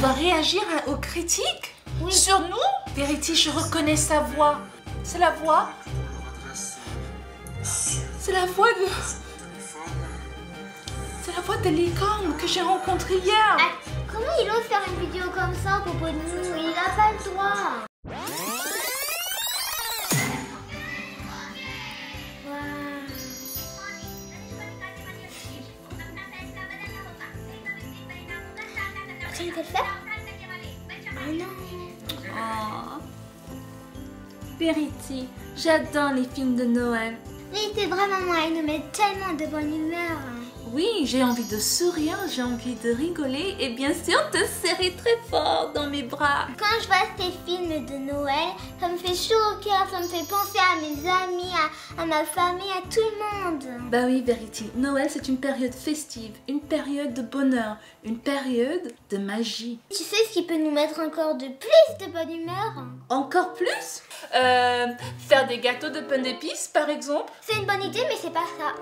doit réagir aux critiques sur nous. Verity, je reconnais sa voix. C'est la voix. C'est la voix de... C'est la voix de licorne que j'ai rencontrée hier. Ah, comment il ose faire une vidéo comme ça à propos de nous? Il n'a pas le droit. Tu peux le faire? Oh non. Oh. Verity, j'adore les films de Noël. Oui, c'est vraiment moi, il nous met tellement de bonne humeur. Oui, j'ai envie de sourire, j'ai envie de rigoler et bien sûr de serrer très fort dans mes bras. Quand je vois ces films de Noël, ça me fait chaud au cœur, ça me fait penser à mes amis, à ma famille, à tout le monde. Bah oui, Verity, Noël c'est une période festive, une période de bonheur, une période de magie. Tu sais ce qui peut nous mettre encore de plus de bonne humeur? Encore plus faire des gâteaux de pain d'épices par exemple. C'est une bonne idée, mais c'est pas ça.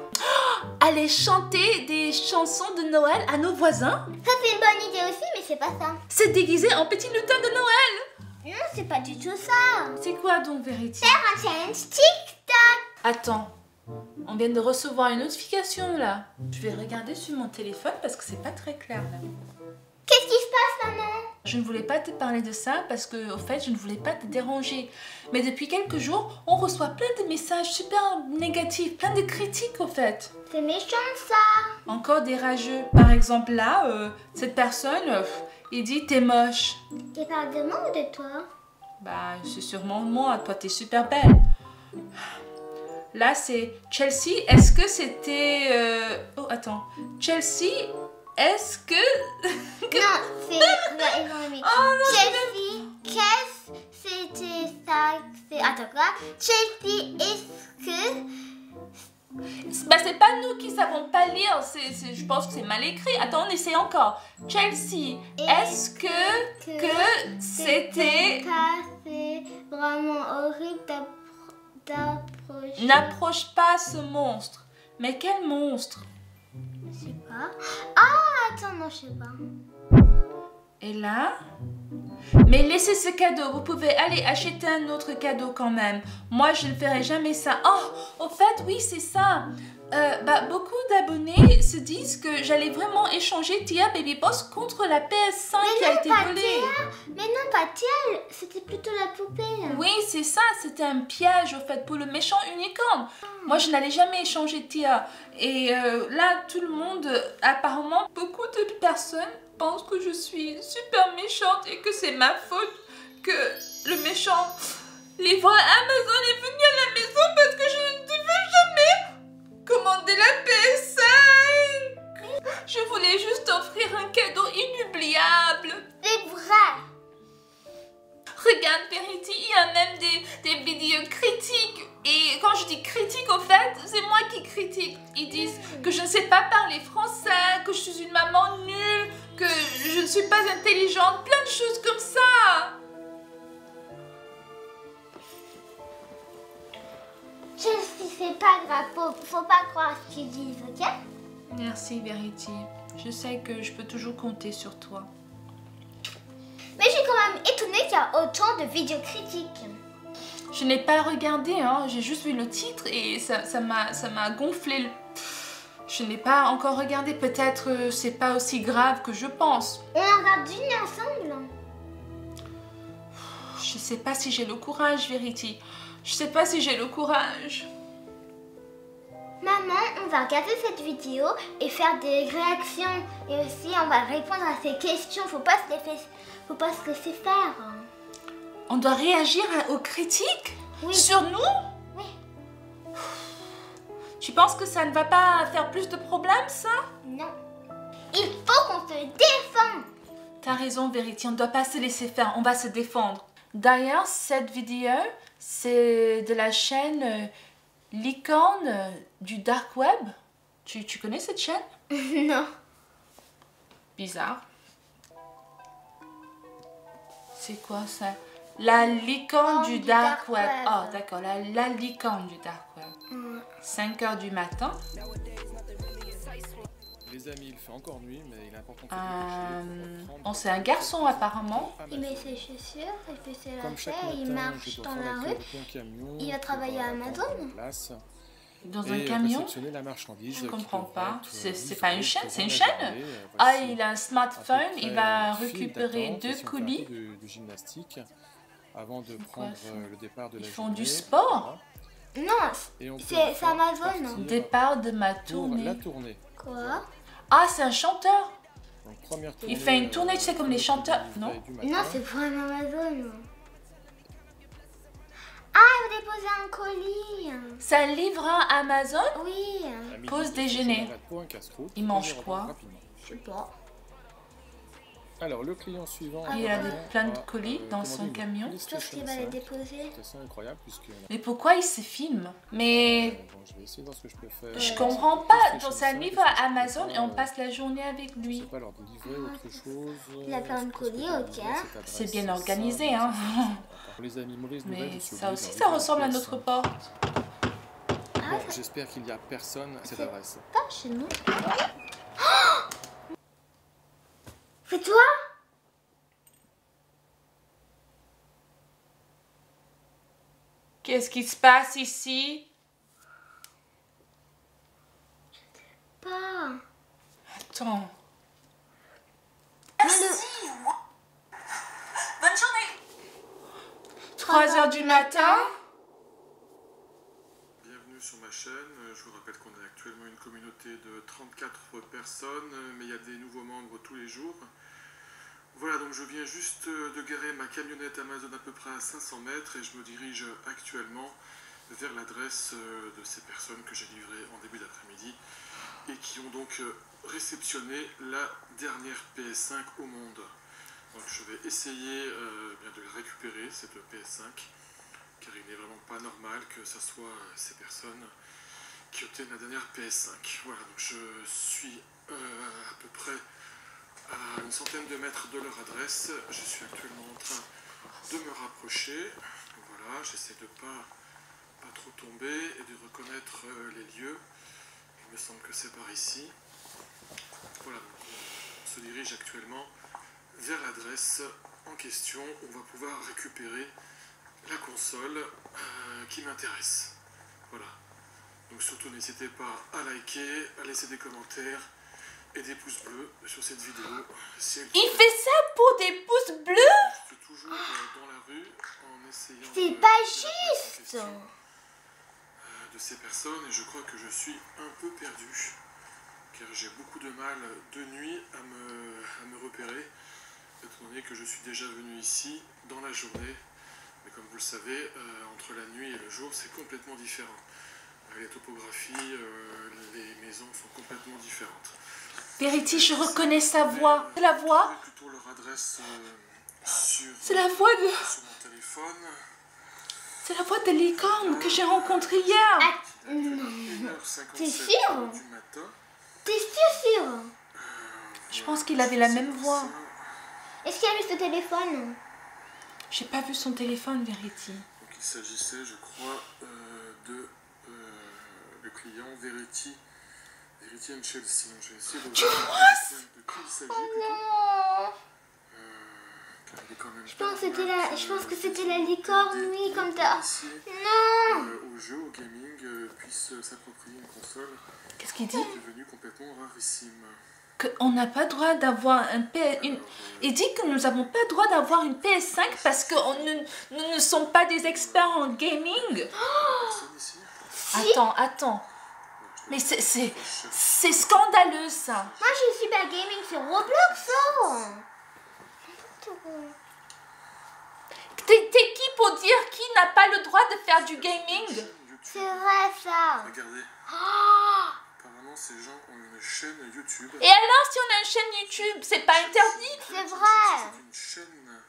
Aller chanter des chansons de Noël à nos voisins. Ça c'est une bonne idée aussi, mais c'est pas ça. Se déguiser en petit lutin de Noël. Non, c'est pas du tout ça. C'est quoi donc, Verity? Faire un challenge TikTok. Attends, on vient de recevoir une notification là. Je vais regarder sur mon téléphone parce que c'est pas très clair là. Qu'est-ce qui se passe, maman? Je ne voulais pas te parler de ça parce que, au fait, je ne voulais pas te déranger. Mais depuis quelques jours, on reçoit plein de messages super négatifs, plein de critiques, au fait. C'est méchant, ça. Encore des rageux. Par exemple, là, cette personne, il dit « t'es moche ». Tu parles de moi ou de toi? Bah, c'est sûrement moi. Toi, t'es super belle. Là, c'est Chelsea. Est-ce que c'était... Oh, attends. Chelsea... Est-ce que... Non, c'est... Oh, non, Chelsea, qu'est-ce c'était ça? Attends, quoi? Chelsea, est-ce que... Bah, c'est pas nous qui savons pas lire. Je pense que c'est mal écrit. Attends, on essaie encore. Chelsea, est-ce que c'était... C'est vraiment horrible d'approcher. N'approche pas ce monstre. Mais quel monstre? Je sais pas. Ah, attends, non, je sais pas. Et là? Mais laissez ce cadeau, vous pouvez aller acheter un autre cadeau quand même. Moi, je ne ferai jamais ça. Oh, au fait, oui, c'est ça. Beaucoup d'abonnés se disent que j'allais vraiment échanger Tia Baby Boss contre la PS5 qui a été volée. Mais non, pas Tia, c'était plutôt la poupée. Oui, c'est ça, c'était un piège au fait pour le méchant unicorne. Moi, je n'allais jamais échanger Tia. Et là, tout le monde, apparemment, beaucoup de personnes pensent que je suis super méchante et que c'est ma faute que le méchant livreur Amazon est venu à la maison parce que je ne devais jamais commander la PS5. Je voulais juste offrir un cadeau inoubliable. C'est vrai. Regarde, Verity, il y a même des vidéos critiques. Et quand je dis critique, au fait, c'est moi qui critique. Ils disent que je ne sais pas parler français, que je suis une maman nulle, que je ne suis pas intelligente, plein de choses comme ça. Chelsea, c'est pas grave, faut pas croire ce qu'ils disent, ok? Merci, Verity. Je sais que je peux toujours compter sur toi. Mais je suis quand même étonnée qu'il y a autant de vidéos critiques. Je n'ai pas regardé, hein. J'ai juste vu le titre et ça m'a gonflé. Je n'ai pas encore regardé. Peut-être c'est pas aussi grave que je pense. On en regarde une ensemble. Je sais pas si j'ai le courage, Verity. Je sais pas si j'ai le courage. Maman, on va regarder cette vidéo et faire des réactions. Et aussi, on va répondre à ces questions. Faut pas se laisser faire. On doit réagir aux critiques sur nous? Oui. Tu penses que ça ne va pas faire plus de problèmes, ça? Non. Il faut qu'on se défende. T'as raison, Verity. On ne doit pas se laisser faire. On va se défendre. D'ailleurs, cette vidéo, c'est de la chaîne Licorne du Dark Web. Tu connais cette chaîne? Non. Bizarre. C'est quoi ça? La licorne du dark web. Oh, d'accord, la licorne du dark web. 5 h du matin. Les amis, il fait encore nuit, mais il est important de se dépêcher. Bon, c'est un garçon apparemment. Il met ses chaussures, il fait ses Comme chaque lacets, il matin, marche je dois dans faire la la rue. queue avec mon camion Il va travailler à pour, Amazon. prendre la place Dans et un camion. réceptionner la marchandise Je qui comprends devrait pas. être C'est livrée pas une chaîne, c'est une pendant la chaîne. journée. Ah, Voici il a un à peu smartphone, près il va une file récupérer d'attente. 2 Ici, on fait un colis. peu de gymnastique avant de quoi, prendre ça? le départ de la Ils journée. font du sport. Non, Et on peut c'est enfin Amazon. partir Départ de ma pour la tournée. tournée. Quoi? Ah, c'est un chanteur. Donc, première Il tournée, fait une tournée, tu sais, comme les premier chanteurs, colis non? livré du matin. Non, c'est pour un Amazon. Ah, il va déposer un colis. C'est un livreur Amazon. Oui, À midi, Pause il déjeuner. s'arrête pour un casse-croûte Il et mange repart quoi? rapidement. je sais pas. Alors, le client suivant. Il a plein de a, colis dans son commandé une camion. Je pense qu'il va les déposer. C'est assez incroyable puisque. Mais pourquoi il se filme? Mais Bon, je vais essayer de voir ce que je peux faire. je comprends pas. Donc, c'est un livreur Amazon et on passe la journée avec Je lui. sais pas leur délivrer autre chose. Il a plein de colis, ok. C'est bien organisé, hein. Pour les amis, mauvaise nouvelle. Mais je suis ça obligé aussi, de ça ressemble à regarder notre ça. porte. Bon, j'espère qu'il n'y a personne à cette adresse. Pas chez nous. C'est toi? Qu'est-ce qui se passe ici? Pas. Attends. Bonne journée. 3h du matin? Bienvenue sur ma chaîne. Je vous rappelle qu'on est actuellement une communauté de 34 personnes, mais il y a des nouveaux membres tous les jours. Voilà, donc je viens juste de garer ma camionnette Amazon à peu près à 500 mètres et je me dirige actuellement vers l'adresse de ces personnes que j'ai livrées en début d'après-midi et qui ont donc réceptionné la dernière PS5 au monde. Donc je vais essayer bien de récupérer cette PS5 car il n'est vraiment pas normal que ce soit ces personnes qui obtiennent la dernière PS5. Voilà, donc je suis à peu près à une centaine de mètres de leur adresse. Je suis actuellement en train de me rapprocher. Voilà, j'essaie de pas trop tomber et de reconnaître les lieux. Il me semble que c'est par ici. Voilà, donc on se dirige actuellement vers l'adresse en question. On va pouvoir récupérer la console qui m'intéresse. Voilà. Donc surtout n'hésitez pas à liker, à laisser des commentaires et des pouces bleus sur cette vidéo. Si elle Il vous fait ça pour des pouces bleus? Je suis toujours dans la rue en essayant C'est de pas répondre à la juste. question, de ces personnes et je crois que je suis un peu perdu car j'ai beaucoup de mal de nuit à me repérer étant donné que je suis déjà venu ici dans la journée mais comme vous le savez entre la nuit et le jour c'est complètement différent. Les topographies, les maisons sont complètement différentes. Verity, je reconnais sa voix. C'est la voix? Plutôt leur adresse sur C'est la voix de... mon téléphone. C'est la voix de licorne que j'ai rencontrée hier. Ah, non. 1h57 T'es sûr? du matin. T'es sûr? Je pense qu'il avait la même voix. Est-ce qu'il a mis ce téléphone? J'ai pas vu son téléphone, Verity. Donc il s'agissait, je crois, de le client Verity and Chelsea. Donc, je vais essayer de voir de qui il s'agit plutôt. Non. Car il est quand même Je pense que c'était la licorne, oui, comme t'as. Non. Non. Au jeu, au gaming, puisse s'approprier une console Qu'est-ce qu'il qui dit? est devenue complètement rarissime. Qu'on n'a pas le droit d'avoir un PS... Il dit que nous n'avons pas le droit d'avoir une PS5 parce que nous ne sommes pas des experts en gaming. Personne ici? Attends. Mais c'est scandaleux, ça. Moi, je suis pas gaming sur Roblox, oh. T'es qui pour dire qui n'a pas le droit de faire du gaming? C'est vrai, ça. Regardez, Oh. apparemment ces gens ont une chaîne YouTube. Et alors, si on a une chaîne YouTube, c'est pas interdit? C'est vrai. C'est une chaîne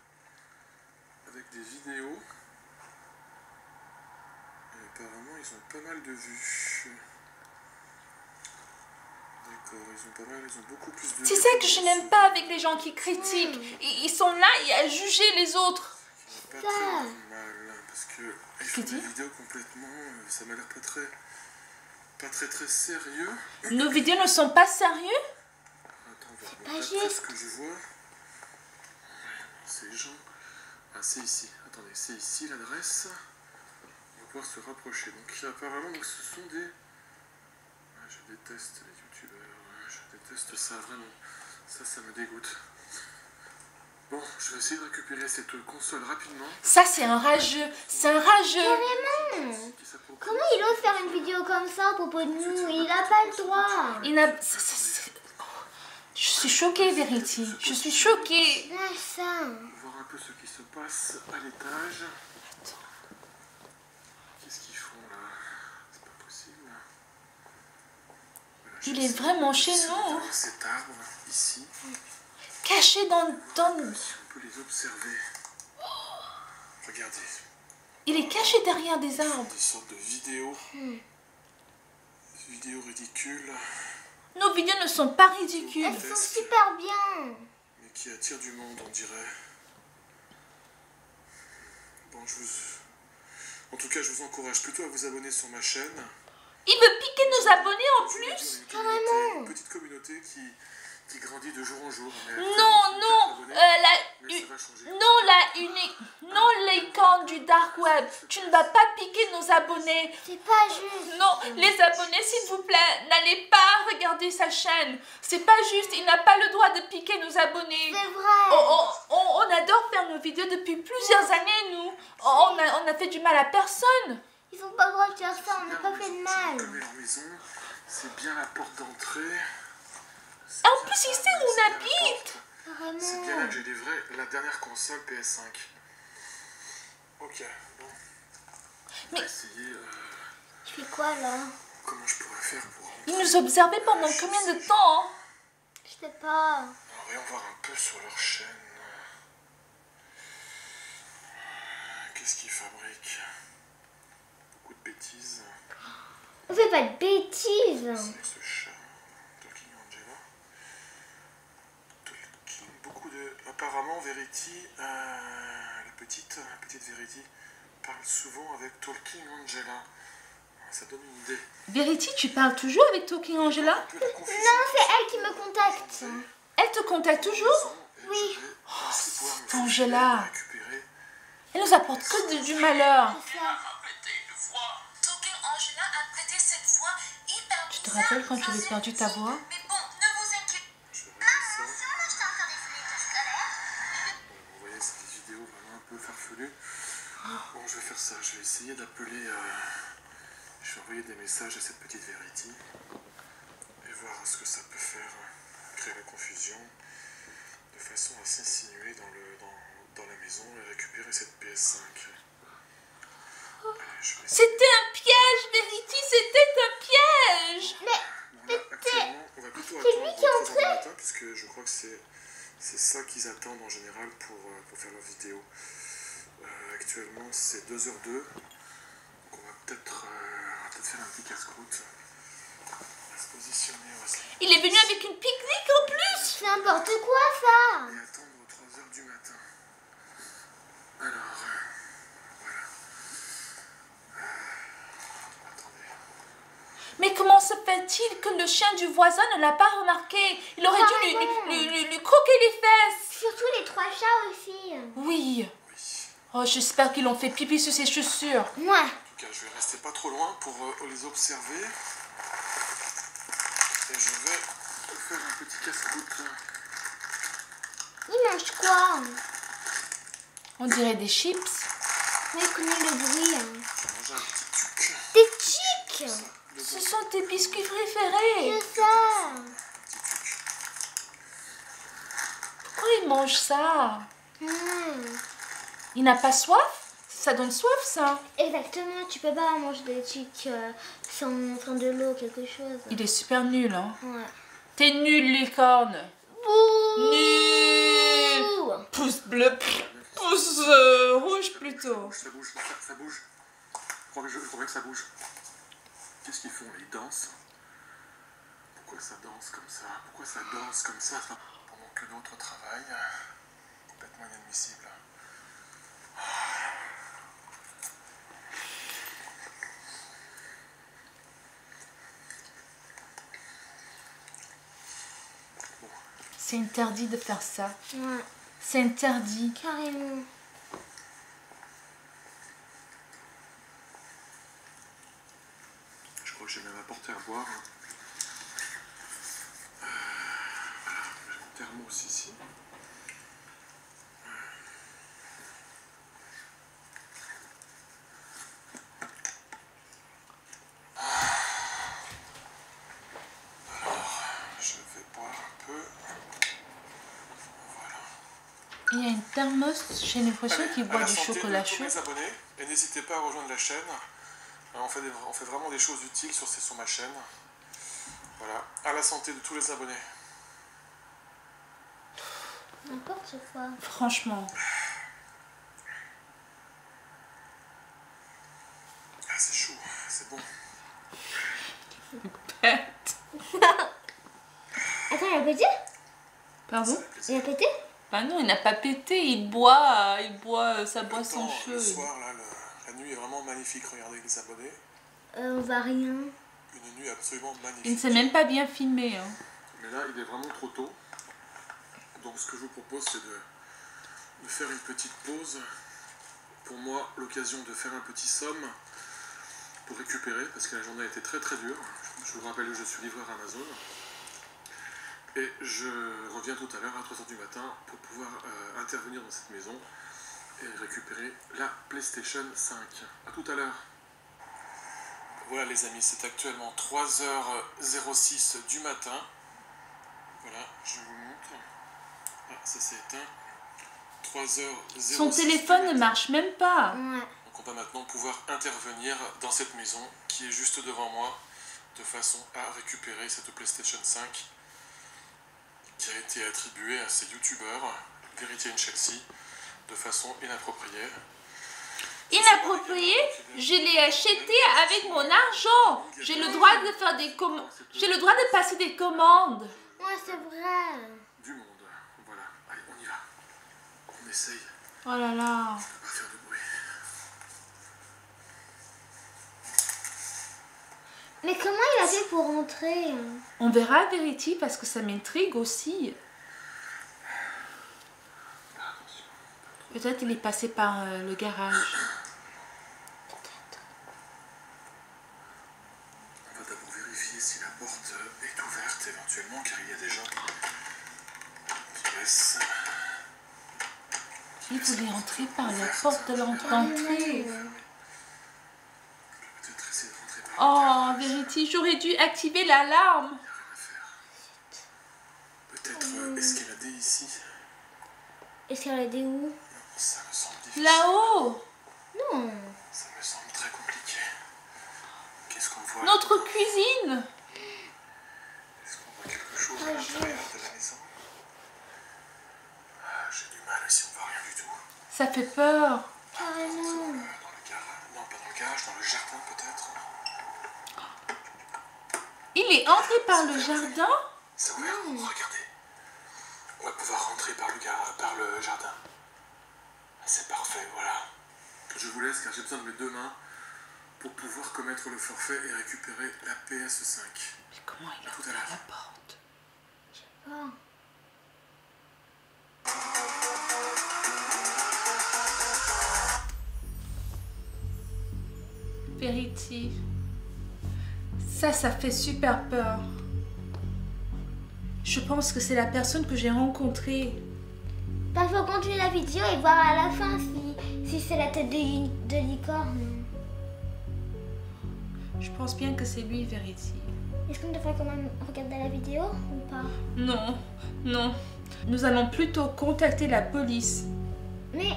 avec des vidéos. Et apparemment, ils ont pas mal de vues. D'accord, ils ont beaucoup plus de C'est vues ça que je n'aime pas avec les gens qui critiquent. Ils sont là et à juger les autres. C'est pas très normal, parce que ils Qu'est-ce font qu'il des dit? vidéos complètement, ça m'a l'air pas très pas très sérieux. Nos vidéos ne sont pas sérieux? Attends, on va pas remonter juste. après ce que je vois. C'est Jean. Ah, c'est ici. Attendez, c'est ici l'adresse. On va pouvoir se rapprocher. Donc apparemment, donc, ce sont des... Ah, je déteste les youtubeurs. Je déteste ça, vraiment. Ça me dégoûte. Bon, je vais essayer de récupérer cette console rapidement. Ça, c'est un rageux. C'est un rageux. Carrément. Comment il ose faire une vidéo comme ça à propos de nous? Il n'a pas le droit. Il n'a... Je suis choquée, Verity. Je suis choquée. Lâche ça. Voir un peu ce qui se passe à l'étage. Qu'est-ce qu'ils font là? C'est pas possible. Voilà, Il est vraiment chez j'essaie nous. de voir cet arbre ici. Caché dans... Si on peut les observer. Regardez. Il est caché derrière des arbres. Des sortes de vidéos. Des vidéos ridicules. Nos vidéos ne sont pas ridicules. Elles sont super bien. Mais qui attirent du monde, on dirait. Bon, en tout cas, je vous encourage plutôt à vous abonner sur ma chaîne. Il veut piquer nos abonnés en plus. Une petite communauté qui grandit de jour en jour. Non, l'icône du dark web. Tu ne vas pas piquer nos abonnés. C'est pas juste. Non, les abonnés, s'il vous plaît, n'allez pas regarder sa chaîne. C'est pas juste, il n'a pas le droit de piquer nos abonnés. C'est vrai. On adore faire nos vidéos depuis plusieurs années, nous. On a fait du mal à personne. Ils ont pas le droit de faire ça, on n'a pas fait de mal. Comme leur maison, c'est bien la porte d'entrée. En plus, il sait où on habite. C'est bien là que j'ai livré la dernière console PS5. Ok, bon. On va essayer. Tu fais quoi là? Comment je pourrais faire pour... Ils nous observaient pendant combien de temps, hein? Je sais pas. Voyons voir un peu sur leur chaîne. Qu'est-ce qu'ils fabriquent? Beaucoup de bêtises. On fait pas de bêtises. C'est ce chat, Talking Angela. Beaucoup de... Apparemment, Verity, la petite Verity, parle souvent avec Talking Angela. Ça donne une idée. Verity, tu parles toujours avec Talking Angela? Non, c'est elle qui me contacte. Elle te contacte toujours? Oui. Angela. Elle nous apporte que du malheur. Tu te rappelles quand tu avais perdu ta voix? Vous voyez, c'est des vidéos vraiment un peu farfelues. Bon, je vais faire ça. Je vais essayer d'appeler... Je vais envoyer des messages à cette petite Verity et voir ce que ça peut faire, créer la confusion, de façon à s'insinuer dans la maison et récupérer cette PS5. C'était un piège, Verity, c'était un piège. Mais Actuellement, on va plutôt c'est lui qui est attendre 3 entré. heures du matin, puisque je crois que c'est ça qu'ils attendent en général pour faire leurs vidéos. Actuellement, c'est 2h02. Donc on va peut-être faire un petit casse-croûte. On va se positionner aussi. Il est venu avec une pique-nique en plus. c'est n'importe quoi ça. Et attendre 3h du matin. Alors, voilà. Attendez. Mais comment se fait-il que le chien du voisin ne l'a pas remarqué? Il aurait dû lui croquer les fesses. Surtout les 3 chats aussi. Oui. Oh, j'espère qu'ils l'ont fait pipi sur ses chaussures. Ouais. En tout cas, je vais rester pas trop loin pour les observer. Et je vais faire un petit casse-croûte. Ils mangent quoi? On dirait des chips. Oui, connais le bruit. Je vais manger un petit tuc. Des chics. Ce sont tes biscuits préférés. C'est ça. Petit tuc. Pourquoi il mange ça? Mmh. Il n'a pas soif? Ça donne soif, ça. Exactement, tu peux pas manger des chics sans prendre de l'eau, quelque chose. Il est super nul, hein. Ouais. T'es nul, licorne. Bouh. Nul. Pouce bleu. Pouce rouge, plutôt. Ça bouge, ça bouge. Je crois bien que ça bouge. Qu'est-ce qu'ils font? Ils dansent. Pourquoi ça danse comme ça? Pourquoi ça danse comme ça pendant que d'autres travaillent? Complètement inadmissible. C'est interdit de faire ça. Ouais, C'est interdit. carrément. Je crois que j'ai même apporté à boire. Voilà, j'ai mon thermos ici. Je vais boire un peu. Voilà. Il y a une thermos, j'ai l'impression qu'il À boit la du santé chocolat de tous chaud. mes abonnés. Et n'hésitez pas à rejoindre la chaîne. On fait vraiment des choses utiles sur ma chaîne. Voilà. À la santé de tous les abonnés. N'importe quoi. Franchement. Ah, c'est chaud, c'est bon. Attends, il a pété? Pardon? Ça fait plaisir. Il a pété? Bah non, il n'a pas pété, il boit sa boisson Le chaude. soir, là, la nuit est vraiment magnifique. Regardez les abonnés. On voit rien. Une nuit absolument magnifique. Il ne s'est même pas bien filmé. Hein. Mais là, il est vraiment trop tôt. Donc ce que je vous propose, c'est de faire une petite pause. Pour moi, l'occasion de faire un petit somme pour récupérer, parce que la journée a été très très dure. Je vous rappelle que je suis livreur Amazon. Et je reviens tout à l'heure à 3h du matin pour pouvoir intervenir dans cette maison et récupérer la PlayStation 5. A tout à l'heure. Voilà les amis, c'est actuellement 3h06 du matin. Voilà, je vous montre. Ah, ça s'est éteint. 3h06. Son téléphone ne marche même pas. Ouais. Donc on va maintenant pouvoir intervenir dans cette maison qui est juste devant moi de façon à récupérer cette PlayStation 5 qui a été attribuée à ces youtubeurs, Verity and Chelsea, de façon inappropriée. Inapproprié, je l'ai acheté avec mon argent. J'ai le droit de faire des commandes. J'ai le droit de passer des commandes. Ouais, c'est vrai. Du monde. Voilà. Allez, on y va. On essaye Oh là là. de ne pas faire de bruit. Mais comment il a fait pour rentrer? On verra Verity parce que ça m'intrigue aussi. Peut-être il est passé par le garage. On va d'abord vérifier si la porte est ouverte éventuellement, car il y a des gens qui laissent. Il voulait entrer par la porte de l'entrée. Peut-être essayer de rentrer par Oh, Verity, j'aurais dû activer l'alarme. Il n'y a rien à faire. Peut-être escalader ici. Est-ce qu'elle a des où? Ça me semble difficile. Là-haut, Non. Ça me semble très compliqué. Qu'est-ce qu'on voit? notre cuisine. Est-ce qu'on voit quelque chose à l'intérieur de la maison? Ah, j'ai du mal ici, on voit rien du tout. Ça fait peur. Carrément. Dans le garage. Non, pas dans le garage, dans le jardin peut-être. Il est entré par le jardin. C'est ouvert, regardez. On va pouvoir rentrer par le jardin. C'est parfait, voilà. Je vous laisse car j'ai besoin de mes deux mains pour pouvoir commettre le forfait et récupérer la PS5. Mais comment il a Tout à ouvert l'heure. la porte? Ah. Verity. Ça fait super peur. Je pense que c'est la personne que j'ai rencontrée. Bah, faut continuer la vidéo et voir à la fin si c'est la tête de licorne. Je pense bien que c'est lui, Verity. Est-ce qu'on devrait quand même regarder la vidéo ou pas? Non, non. Nous allons plutôt contacter la police. Mais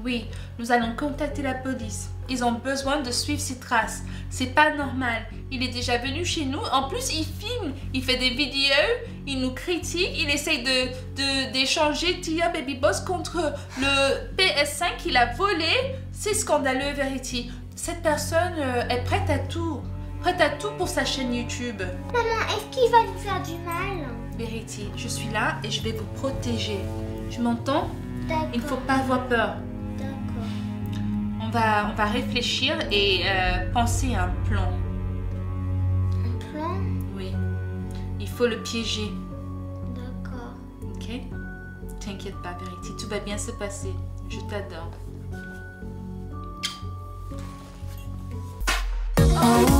Oui, nous allons contacter la police. Ils ont besoin de suivre ses traces. C'est pas normal. Il est déjà venu chez nous. En plus, il filme. Il fait des vidéos. Il nous critique. Il essaye d'échanger Tia Baby Boss contre le PS5 qu'il a volé. C'est scandaleux, Verity. Cette personne est prête à tout. Prête à tout pour sa chaîne YouTube. maman, est-ce qu'il va nous faire du mal? Verity, je suis là et je vais vous protéger. Tu m'entends? D'accord. Il ne faut pas avoir peur. D'accord. On va réfléchir et penser à un plan. Un plan? Oui. Il faut le piéger. D'accord. t'inquiète pas, Verity, tout va bien se passer. Je t'adore. Oh.